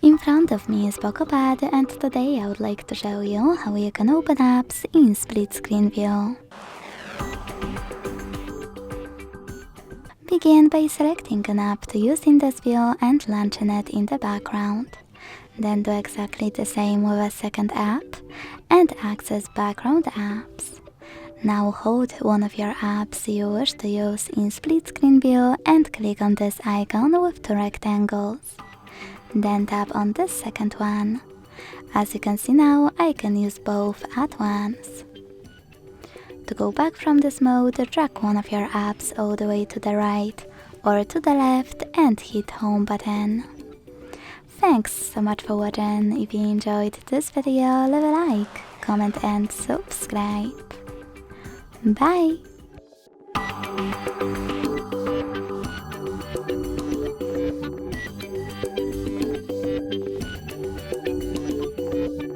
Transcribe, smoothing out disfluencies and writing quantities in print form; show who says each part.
Speaker 1: In front of me is Pad, and today I would like to show you how you can open apps in split screen view. Begin by selecting an app to use in this view and launching it in the background. Then do exactly the same with a second app and access background apps. Now hold one of your apps you wish to use in split screen view and click on this icon with two rectangles. Then tap on this second one. As you can see now, I can use both at once. To go back from this mode, drag one of your apps all the way to the right or to the left and hit home button. Thanks so much for watching. If you enjoyed this video, leave a like, comment and subscribe. Bye!